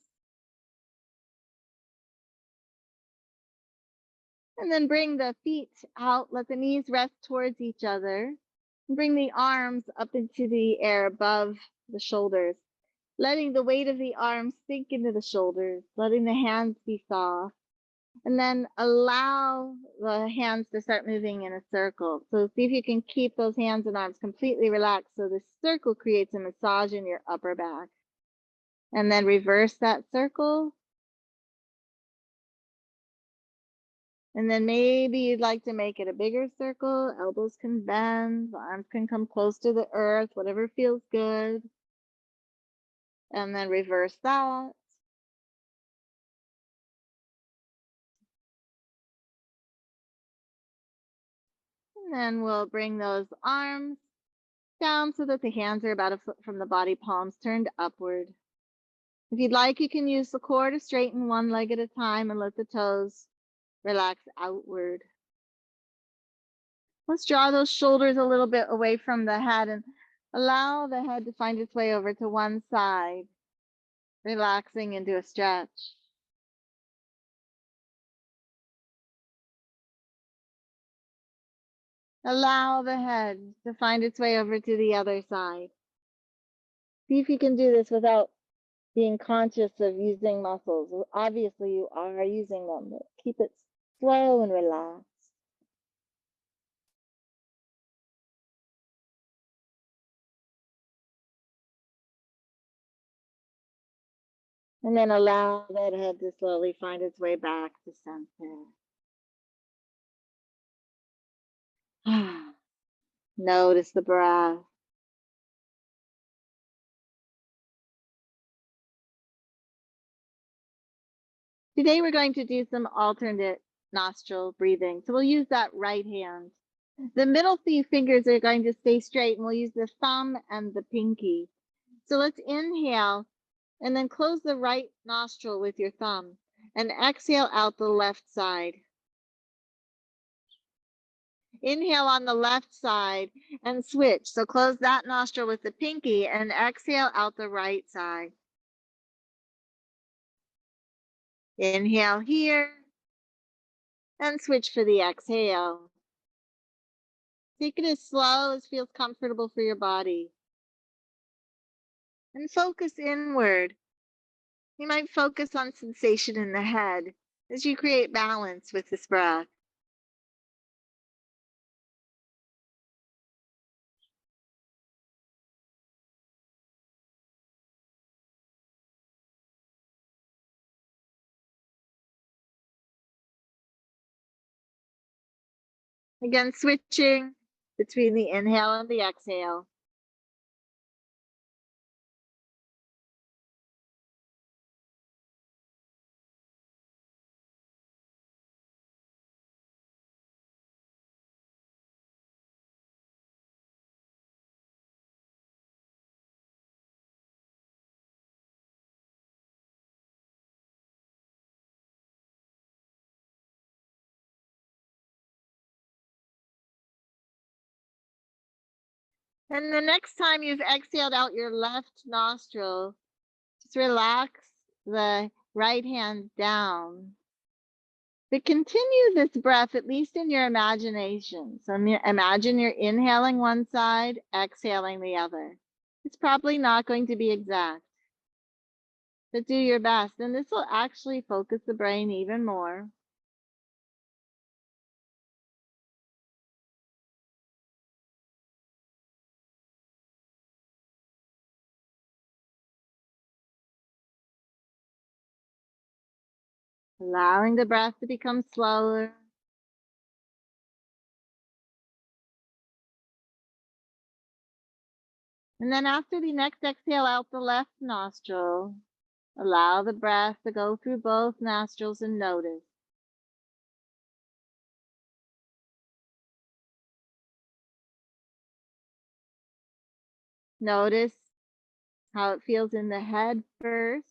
And then bring the feet out, let the knees rest towards each other. And bring the arms up into the air above the shoulders, letting the weight of the arms sink into the shoulders, letting the hands be soft. And then allow the hands to start moving in a circle. So see if you can keep those hands and arms completely relaxed so the circle creates a massage in your upper back. And then reverse that circle. And then maybe you'd like to make it a bigger circle. Elbows can bend, the arms can come close to the earth, whatever feels good. And then reverse that. And then we'll bring those arms down so that the hands are about a foot from the body, palms turned upward. If you'd like, you can use the core to straighten one leg at a time and let the toes relax outward. Let's draw those shoulders a little bit away from the head and allow the head to find its way over to one side, relaxing into a stretch. Allow the head to find its way over to the other side. See if you can do this without being conscious of using muscles. Obviously, you are using them, but keep it slow and relaxed. And then allow that head to slowly find its way back to center. Notice the breath. Today we're going to do some alternate nostril breathing. So we'll use that right hand. The middle three fingers are going to stay straight, and we'll use the thumb and the pinky. So let's inhale and then close the right nostril with your thumb and exhale out the left side. Inhale on the left side and switch. So close that nostril with the pinky and exhale out the right side. Inhale here and switch for the exhale. Take it as slow as feels comfortable for your body. And focus inward. You might focus on sensation in the head as you create balance with this breath. Again, switching between the inhale and the exhale. And the next time you've exhaled out your left nostril, just relax the right hand down. But continue this breath, at least in your imagination. So imagine you're inhaling one side, exhaling the other. It's probably not going to be exact, but do your best. And this will actually focus the brain even more. Allowing the breath to become slower. And then after the next exhale out the left nostril, allow the breath to go through both nostrils and notice. Notice how it feels in the head first,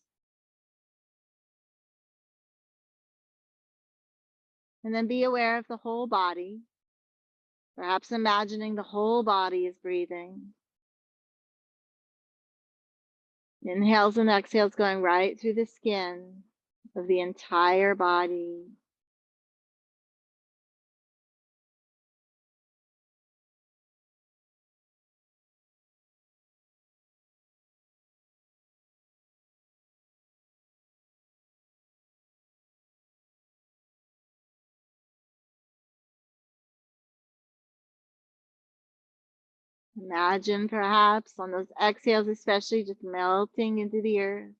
and then be aware of the whole body, perhaps imagining the whole body is breathing. Inhales and exhales going right through the skin of the entire body. Imagine perhaps on those exhales, especially just melting into the earth.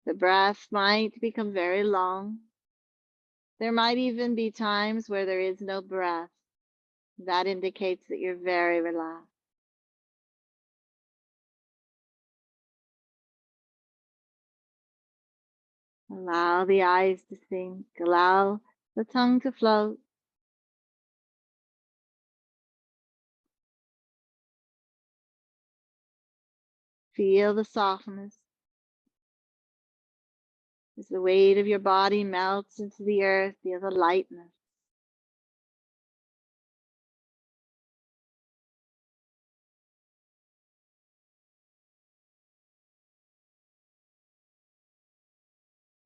The breath might become very long. There might even be times where there is no breath. That indicates that you're very relaxed. Allow the eyes to sink. Allow the tongue to float. Feel the softness as the weight of your body melts into the earth. Feel the lightness.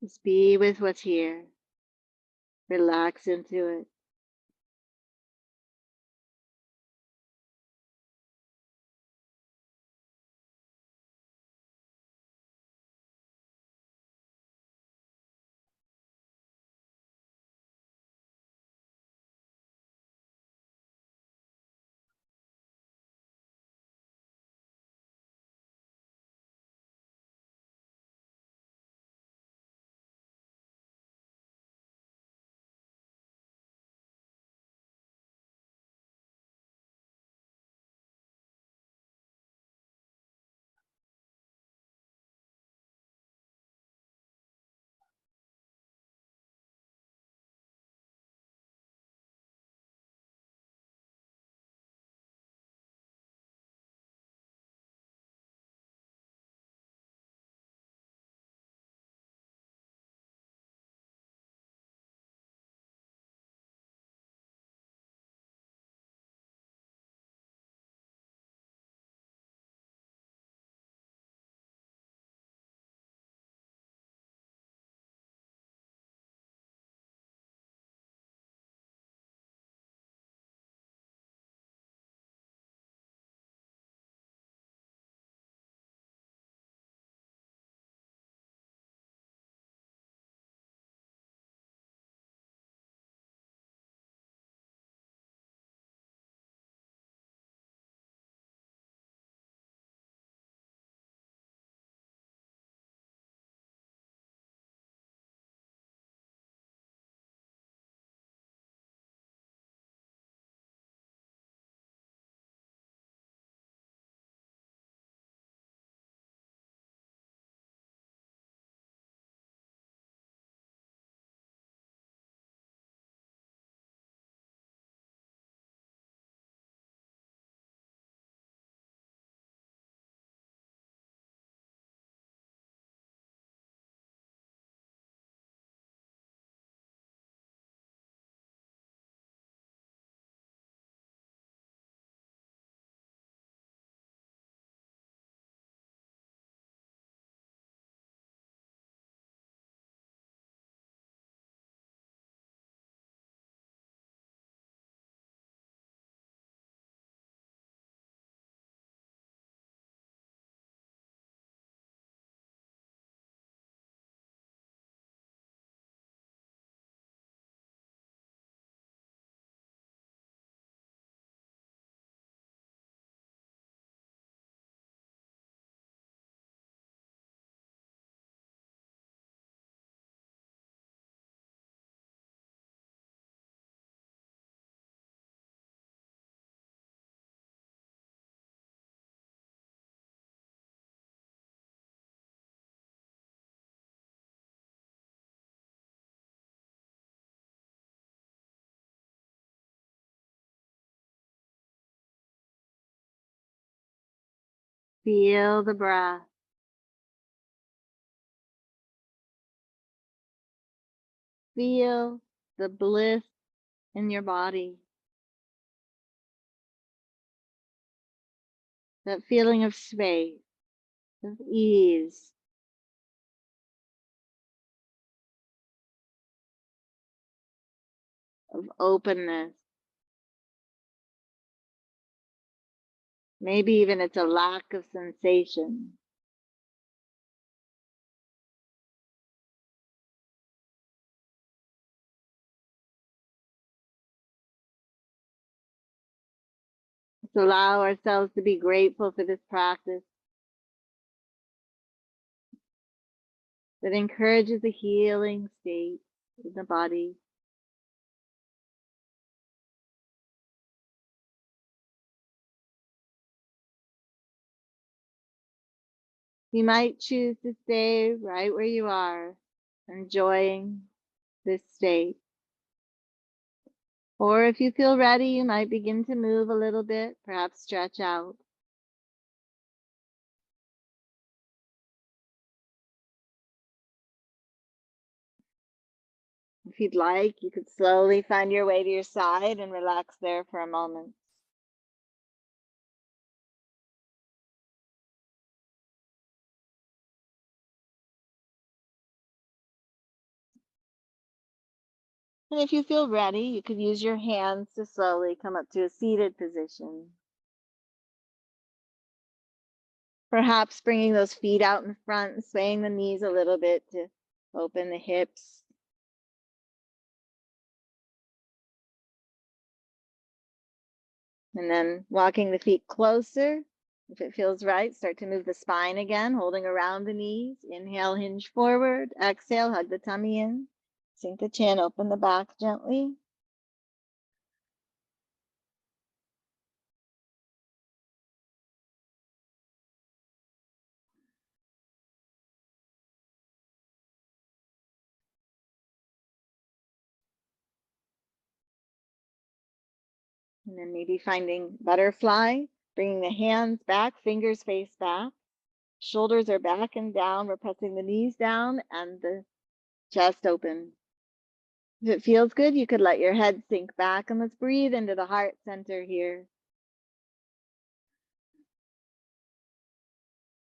Just be with what's here. Relax into it. Feel the breath. Feel the bliss in your body. That feeling of space, of ease. Of openness. Maybe even it's a lack of sensation. Let's allow ourselves to be grateful for this practice that encourages a healing state in the body. You might choose to stay right where you are, enjoying this state. Or if you feel ready, you might begin to move a little bit, perhaps stretch out. If you'd like, you could slowly find your way to your side and relax there for a moment. And if you feel ready, you could use your hands to slowly come up to a seated position. Perhaps bringing those feet out in front and swaying the knees a little bit to open the hips. And then walking the feet closer. If it feels right, start to move the spine again, holding around the knees. Inhale, hinge forward. Exhale, hug the tummy in. Sink the chin, open the back gently. And then maybe finding butterfly, bringing the hands back, fingers face back. Shoulders are back and down. We're pressing the knees down and the chest open. If it feels good, you could let your head sink back, and let's breathe into the heart center here.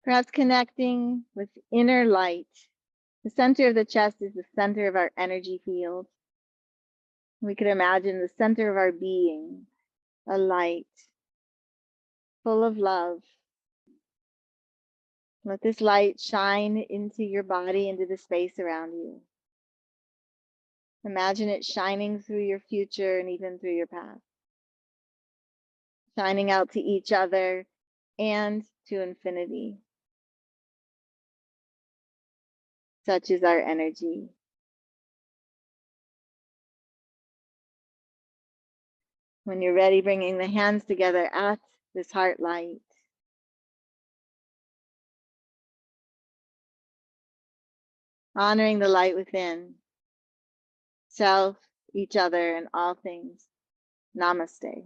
Perhaps connecting with inner light. The center of the chest is the center of our energy field. We could imagine the center of our being, a light full of love. Let this light shine into your body, into the space around you. Imagine it shining through your future and even through your past. Shining out to each other and to infinity. Such is our energy. When you're ready, bringing the hands together at this heart light. Honoring the light within. Self, each other, and all things. Namaste.